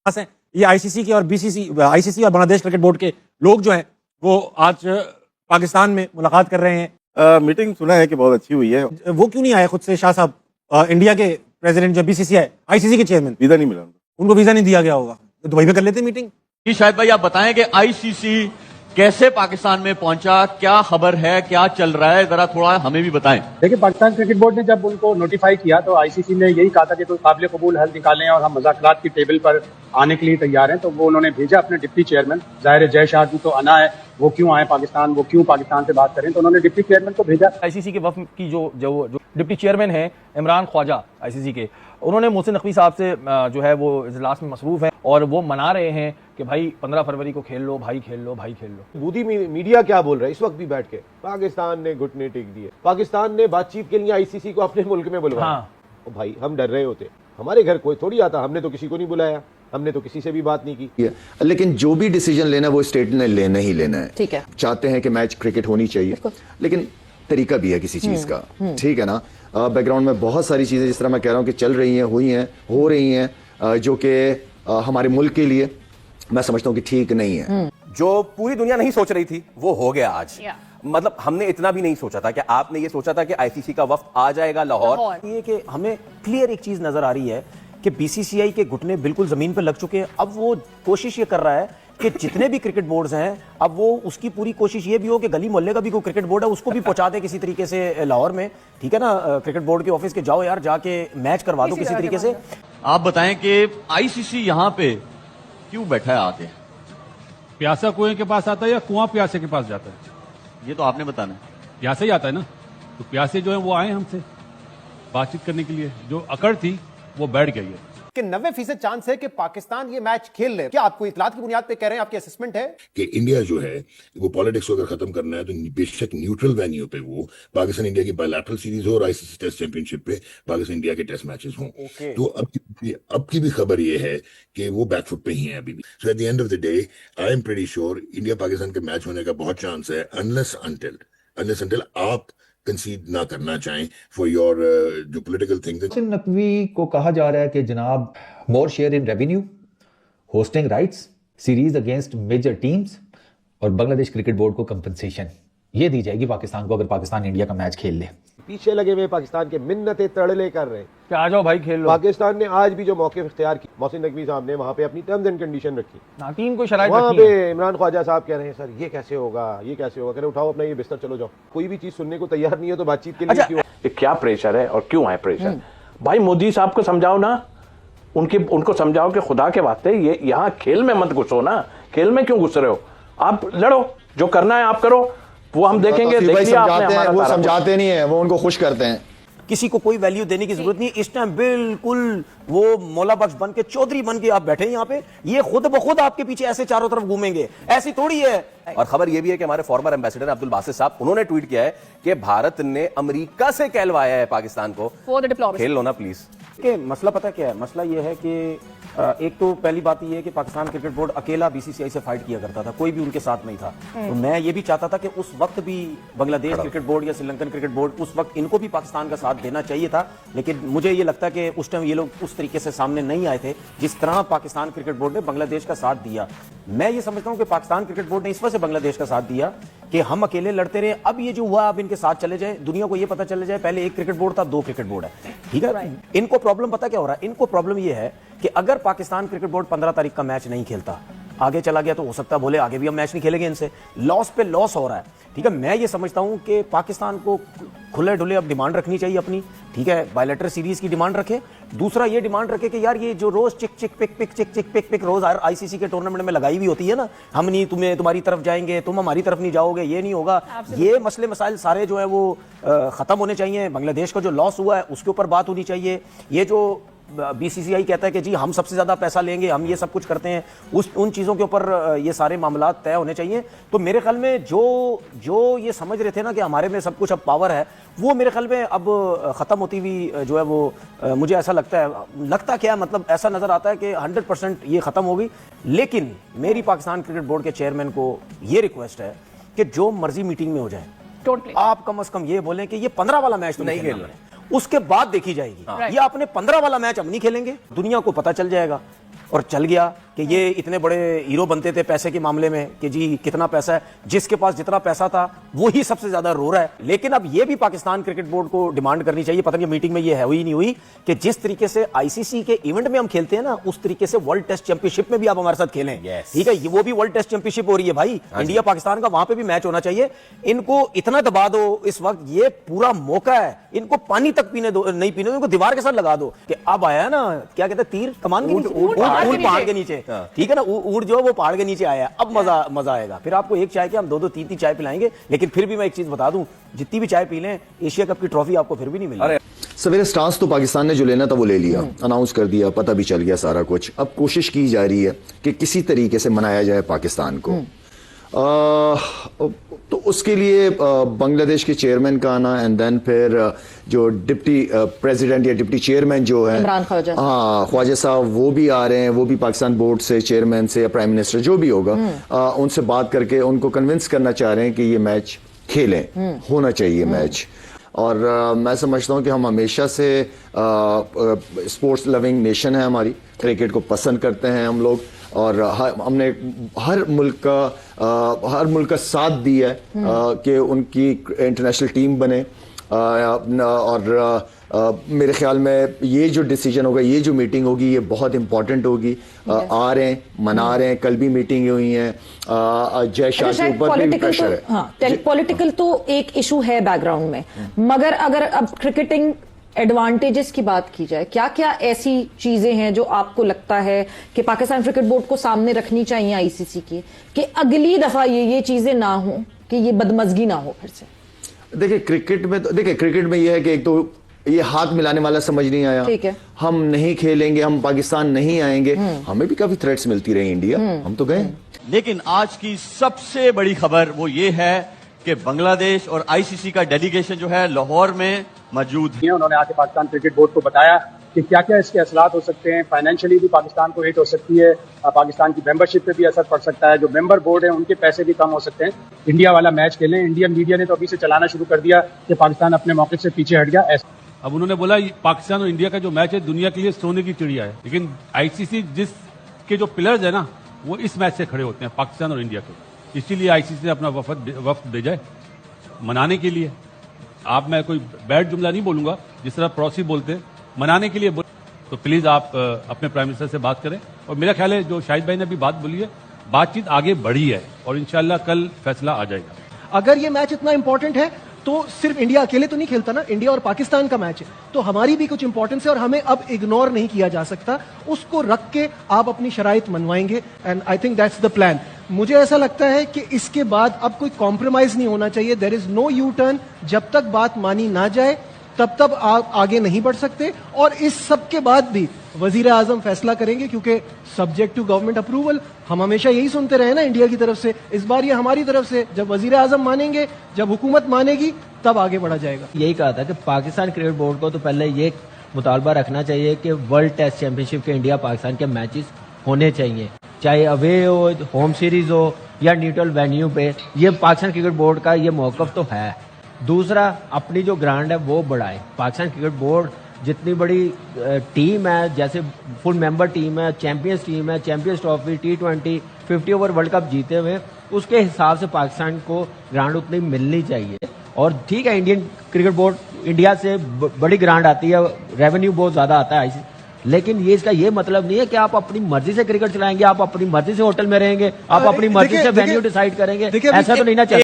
हैं ये आईसीसी के और आईसीसी और बांग्लादेश क्रिकेट बोर्ड के लोग जो हैं वो आज पाकिस्तान में मुलाकात कर रहे हैं। मीटिंग सुना है कि बहुत अच्छी हुई है। वो क्यों नहीं आए खुद से शाह साहब, इंडिया के प्रेसिडेंट जो बीसीसीआई आईसीसी के चेयरमैन? वीजा नहीं मिला उनको वीजा नहीं दिया गया होगा तो दुबई में कर लेते मीटिंग। जी शायद भाई आप बताएं कि आईसीसी कैसे पाकिस्तान में पहुंचा, क्या खबर है, क्या चल रहा है, जरा थोड़ा हमें भी बताएं। देखिए, पाकिस्तान क्रिकेट बोर्ड ने जब उनको नोटिफाई किया तो आईसीसी ने यही कहा था कि कोई काबिल कबूल हल निकालें और हम मुज़ाकरात की टेबल पर आने के लिए तैयार हैं। तो वो उन्होंने भेजा अपने डिप्टी चेयरमैन, ज़ाहिर है जय शाह जी तो आना है, वो क्यों आए पाकिस्तान, वो क्यों पाकिस्तान से बात करें, तो उन्होंने डिप्टी चेयरमैन को भेजा। आईसीसी के वफ़द की जो डिप्टी चेयरमैन है इमरान ख्वाजा आईसीसी के, उन्होंने मोहसिन नकवी साहब से जो है वो इजलास में मसरूफ़ है और वो मना रहे हैं कि भाई 15 फरवरी को खेल लो भाई, खेल लो भाई, खेल लो। दूधी मीडिया क्या बोल रहा है इस वक्त भी बैठ के? पाकिस्तान ने घुटने टेक दिए, पाकिस्तान ने बातचीत के लिए आईसीसी को अपने मुल्क में बुलवाया। हाँ। ओ भाई, हम डर रहे होते, हमारे घर कोई थोड़ी आता, हमने तो किसी को नहीं बुलाया, हमने तो किसी से भी बात नहीं की। लेकिन जो भी डिसीजन लेना वो स्टेट ने लेना ही लेना है। ठीक है, चाहते हैं कि मैच क्रिकेट होनी चाहिए, लेकिन तरीका भी है किसी चीज का, ठीक है ना। बैकग्राउंड में बहुत सारी चीजें जिस तरह मैं कह रहा हूं कि चल रही हैं, हुई हैं, हो रही हैं, जो कि हमारे मुल्क के लिए मैं समझता हूं कि ठीक नहीं है। जो पूरी दुनिया नहीं सोच रही थी वो हो गया आज। मतलब हमने इतना भी नहीं सोचा था कि आपने ये सोचा था कि आईसीसी का वफ्द आ जाएगा लाहौर। ये कि हमें क्लियर एक चीज नजर आ रही है कि बीसीसीआई के घुटने बिल्कुल जमीन पर लग चुके हैं। अब वो कोशिश ये कर रहा है कि जितने भी क्रिकेट बोर्ड्स हैं, अब वो उसकी पूरी कोशिश ये भी हो कि गली मोहल्ले का भी कोई क्रिकेट बोर्ड है उसको भी पहुंचा दे किसी तरीके से लाहौर में, ठीक है ना। क्रिकेट बोर्ड के ऑफिस के जाओ यार, जाके मैच करवा दो किसी तरीके से। आप बताएं कि आईसीसी यहां पे क्यों बैठा है आके? प्यासा कुएं के पास आता है या कुआं प्यासे के पास जाता है? ये तो आपने बताना है। प्यासा ही आता है ना, तो प्यासे जो है वो आए हमसे बातचीत करने के लिए, जो अकड़ थी वो बैठ गई है कि 90% चांस है कि पाकिस्तान ये मैच खेल ले। क्या आपको इतलात की बुनियाद पे कह रहे हैं, आपकी असेसमेंट है कि इंडिया जो है वो पॉलिटिक्स को अगर खत्म करना है तो बेशक न्यूट्रल वेन्यू पे वो पाकिस्तान इंडिया की बायलैटरल सीरीज हो और आईसीसी टेस्ट चैंपियनशिप पे पाकिस्तान इंडिया के टेस्ट मैचेस हों। तो अब की भी खबर ये है कि वो बैकफुट पे ही है अभी भी। So at the end of the day I am pretty sure India Pakistan के मैच होने का बहुत चांस है, अनलेस अंटिल आप कंसीड ना करना चाहें फॉर योर जो पॉलिटिकल थिंग्स। मोहसिन नकवी को कहा जा रहा है कि जनाब more share in revenue, hosting rights, series against major teams और बांग्लादेश क्रिकेट बोर्ड को कंपनसेशन ये दी जाएगी पाकिस्तान को अगर पाकिस्तान इंडिया का मैच खेल ले। पीछे लगे हुए पाकिस्तान के मिन्नतें तड़ले कर रहे हैं कि आ जाओ भाई खेल लो। पाकिस्तान ने आज भी जो मौके इख्तियार की, मोहसिन नकवी साहब ने वहां पे अपनी टर्म्स एंड कंडीशन रखी, टीम को शराइत वहां रखी है। पे इमरान ख्वाजा साहब कह रहे हैं सर ये कैसे होगा, ये कैसे होगा, कह रहे उठाओ अपना ये बिस्तर चलो जाओ। कोई भी चीज सुनने को तैयार नहीं है तो बातचीत के लिए क्यों? क्या प्रेशर है और क्यों है प्रेशर? भाई मोदी साहब को समझाओ ना, उनको समझाओ कि खुदा के वास्ते ये यहाँ खेल में मत घुसो ना, खेल में क्यों घुस रहे हो? आप लड़ो, जो करना है आप करो, वो हम देखेंगे। वो समझाते नहीं है, वो उनको खुश करते हैं। किसी को कोई वैल्यू देने की जरूरत नहीं। इस टाइम बिल्कुल वो मौला बख्श बन के, चौधरी बन के आप बैठे हैं यहाँ पे, ये खुद ब खुद आपके पीछे ऐसे चारों तरफ घूमेंगे, ऐसी थोड़ी है। और खबर यह भी है कि हमारे फॉर्मर एम्बेसडर अब्दुल बासित साहब, उन्होंने ट्वीट किया है कि भारत ने अमेरिका से कहलवाया है पाकिस्तान को खेल लो ना प्लीज। कि मसला पता क्या है? मसला यह है कि एक तो पहली बात यह है कि पाकिस्तान क्रिकेट बोर्ड अकेला बीसीसीआई से फाइट किया करता था, कोई भी उनके साथ नहीं था। तो मैं ये भी चाहता था कि उस वक्त भी बांग्लादेश क्रिकेट बोर्ड या श्रीलंकन क्रिकेट बोर्ड, उस वक्त इनको भी पाकिस्तान का साथ देना चाहिए था। लेकिन मुझे ये लगता है कि उस टाइम ये लोग उस तरीके से सामने नहीं आए थे जिस तरह पाकिस्तान क्रिकेट बोर्ड ने बांग्लादेश का साथ दिया। मैं ये समझता हूं कि पाकिस्तान क्रिकेट बोर्ड ने इस वजह से बांग्लादेश का साथ दिया कि हम अकेले लड़ते रहे। अब ये जो हुआ, अब इनके साथ चले जाए, दुनिया को ये पता चले जाए पहले एक क्रिकेट बोर्ड था, 2 क्रिकेट बोर्ड है, ठीक है। इनको प्रॉब्लम पता क्या हो रहा है? इनको प्रॉब्लम ये है कि अगर पाकिस्तान क्रिकेट बोर्ड 15 तारीख का मैच नहीं खेलता, आगे चला गया, तो हो सकता है बोले आगे भी हम मैच नहीं खेलेंगे, इनसे लॉस पे लॉस हो रहा है, ठीक है। मैं ये समझता हूं कि पाकिस्तान को खुले ढुले अब डिमांड रखनी चाहिए अपनी, ठीक है। बायलैटरल सीरीज की डिमांड रखे। दूसरा ये डिमांड रखे कि यार ये जो रोज चिक चिक पिक पिक चिक चिक पिक पिक रोज आईसीसी के टूर्नामेंट में लगाई हुई होती है ना, हम नहीं तुम्हारी तरफ जाएंगे, तुम हमारी तरफ नहीं जाओगे, ये नहीं होगा। ये मसले मसाइल सारे जो है वो खत्म होने चाहिए। बांग्लादेश का जो लॉस हुआ है उसके ऊपर बात होनी चाहिए। ये जो बीसीसीआई कहता है कि जी हम सबसे ज्यादा पैसा लेंगे, हम ये सब कुछ करते हैं, उन चीजों के ऊपर ये सारे मामला तय होने चाहिए। तो मेरे ख्याल में जो ये समझ रहे थे ना कि हमारे में सब कुछ अब पावर है, वो मेरे ख्याल में अब खत्म होती हुई जो है वो मुझे ऐसा लगता क्या मतलब ऐसा नजर आता है कि 100% ये खत्म हो गई। लेकिन मेरी पाकिस्तान क्रिकेट बोर्ड के चेयरमैन को ये रिक्वेस्ट है कि जो मर्जी मीटिंग में हो जाए, आप कम से कम ये बोलें कि ये 15 वाला मैच तो नहीं खेलना है, उसके बाद देखी जाएगी। ये आपने 15 वाला मैच हम नहीं खेलेंगे, दुनिया को पता चल जाएगा और चल गया कि ये इतने बड़े हीरो बनते थे पैसे के मामले में कि जी कितना पैसा है, जिसके पास जितना पैसा था वो ही सबसे ज्यादा रो रहा है। लेकिन अब ये भी पाकिस्तान क्रिकेट बोर्ड को डिमांड करनी चाहिए, पता नहीं मीटिंग में ये है हुई नहीं हुई, कि जिस तरीके से आईसीसी के इवेंट में हम खेलते हैं ना, उस तरीके से वर्ल्ड टेस्ट चैंपियनशिप में भी आप हमारे साथ खेलें। ठीक है, वो भी वर्ल्ड टेस्ट चैंपियनशिप हो रही है भाई, इंडिया पाकिस्तान का, वहां पे भी मैच होना चाहिए। इनको इतना दबा दो इस वक्त, ये पूरा मौका है, इनको पानी तक पीने दो, नहीं पीने दो, इनको दीवार के साथ लगा दो कि अब आया ना, क्या कहते हैं, तीर कमान के नीचे, ऊंट पहाड़ के नीचे, ठीक है ना, ऊंट जो वो पहाड़ के नीचे आया, अब मजा आएगा। फिर आपको एक चाय के हम 2-2 3-3 चाय पिलाएंगे। लेकिन फिर भी मैं एक चीज बता दूं, जितनी भी चाय पी लें, एशिया कप की ट्रॉफी आपको फिर भी नहीं मिलेगी। सवेरे स्टांस तो पाकिस्तान ने जो लेना था वो ले लिया, अनाउंस कर दिया, पता भी चल गया सारा कुछ। अब कोशिश की जा रही है कि किसी तरीके से मनाया जाए पाकिस्तान को। तो उसके लिए बांग्लादेश के चेयरमैन का आना, एंड देन फिर जो डिप्टी प्रेसिडेंट या डिप्टी चेयरमैन जो है इमरान ख्वाजा, हाँ ख्वाजा साहब, वो भी आ रहे हैं, वो भी पाकिस्तान बोर्ड से, चेयरमैन से या प्राइम मिनिस्टर जो भी होगा, उनसे बात करके उनको कन्विंस करना चाह रहे हैं कि ये मैच खेलें, होना चाहिए मैच। और मैं समझता हूं कि हम हमेशा से स्पोर्ट्स लविंग नेशन है हमारी, क्रिकेट को पसंद करते हैं हम लोग, और हमने हर मुल्क का साथ दिया है कि उनकी इंटरनेशनल टीम बने। और मेरे ख्याल में ये जो डिसीजन होगा, ये जो मीटिंग होगी, ये बहुत इंपॉर्टेंट होगी। आ रहे हैं, मना रहे हैं, कल भी मीटिंग हुई है, जय शाह के ऊपर भी प्रेशर है। हाँ, पॉलिटिकल तो एक इशू है बैकग्राउंड में, मगर अगर अब क्रिकेटिंग एडवांटेजेस की बात की जाए, क्या क्या ऐसी चीजें हैं जो आपको लगता है कि पाकिस्तान क्रिकेट बोर्ड को सामने रखनी चाहिए आईसीसी की, कि अगली दफा ये चीजें ना हो, कि ये बदमजगी ना हो फिर से? देखिए क्रिकेट में यह है कि एक तो ये हाथ मिलाने वाला समझ नहीं आया, ठीक है, हम नहीं खेलेंगे, हम पाकिस्तान नहीं आएंगे, हमें भी काफी थ्रेट्स मिलती रही इंडिया, हम तो गए। लेकिन आज की सबसे बड़ी खबर वो ये है कि बांग्लादेश और आईसीसी का डेलीगेशन जो है लाहौर में मौजूद है। उन्होंने आके पाकिस्तान क्रिकेट बोर्ड को बताया कि क्या क्या इसके असरात हो सकते हैं। फाइनेंशियली भी पाकिस्तान को हिट हो सकती है, पाकिस्तान की मेंबरशिप पे भी असर पड़ सकता है, जो मेंबर बोर्ड है उनके पैसे भी कम हो सकते हैं। इंडिया वाला मैच खेलें। इंडियन मीडिया ने तो अभी से चलाना शुरू कर दिया कि पाकिस्तान अपने मौके से पीछे हट गया। अब उन्होंने बोला पाकिस्तान और इंडिया का जो मैच है दुनिया के लिए सोने की चिड़िया है, लेकिन आईसीसी जिसके जो पिलर्स है ना, वो इस मैच से खड़े होते हैं, पाकिस्तान और इंडिया के। इसीलिए आईसीसी ने अपना वफ्द भेजा है मनाने के लिए। आप, मैं कोई बैड जुमला नहीं बोलूंगा, जिस तरह पड़ोसी बोलते हैं, मनाने के लिए तो प्लीज आप अपने प्राइम मिनिस्टर से बात करें। और मेरा ख्याल है जो शाहिद भाई ने अभी बात बोली है, बातचीत आगे बढ़ी है और इंशाल्लाह कल फैसला आ जाएगा। अगर ये मैच इतना इंपॉर्टेंट है तो सिर्फ इंडिया अकेले तो नहीं खेलता ना, इंडिया और पाकिस्तान का मैच है, तो हमारी भी कुछ इंपॉर्टेंस है और हमें अब इग्नोर नहीं किया जा सकता। उसको रख के आप अपनी शराइत मनवाएंगे, and I think that's the plan. मुझे ऐसा लगता है कि इसके बाद अब कोई कॉम्प्रोमाइज नहीं होना चाहिए। There is no U turn. जब तक बात मानी ना जाए तब आप आगे नहीं बढ़ सकते। और इस सब के बाद भी वजीर आजम फैसला करेंगे, क्योंकि सब्जेक्ट टू गवर्नमेंट अप्रूवल। हम हमेशा यही सुनते रहे ना इंडिया की तरफ से, इस बार ये हमारी तरफ से। जब वजीर आजम मानेंगे, जब हुकूमत मानेगी, तब आगे बढ़ा जाएगा। यही कहा था कि पाकिस्तान क्रिकेट बोर्ड को तो पहले ये मुतालबा रखना चाहिए कि वर्ल्ड टेस्ट चैंपियनशिप के इंडिया पाकिस्तान के मैचेस होने चाहिए, चाहे अवे हो, होम सीरीज हो या न्यूट्रल वेन्यू पे। ये पाकिस्तान क्रिकेट बोर्ड का ये मौकफ तो है। दूसरा, अपनी जो ग्रांड है वो बढ़ाए। पाकिस्तान क्रिकेट बोर्ड जितनी बड़ी टीम है, जैसे फुल मेंबर टीम है, चैंपियंस टीम है, champions trophy, T20, 50 over world cup जीते हुए, उसके हिसाब से पाकिस्तान को ग्रांड उतनी मिलनी चाहिए। और ठीक है, इंडियन क्रिकेट बोर्ड इंडिया से बड़ी ग्रांड आती है, रेवेन्यू बहुत ज्यादा आता है, लेकिन ये इसका ये मतलब नहीं है कि आप अपनी मर्जी से क्रिकेट चलाएंगे, आप अपनी मर्जी से होटल में रहेंगे, आप अपनी मर्जी से वेन्यू डिसाइड करेंगे। ऐसा तो नहीं ना चलता।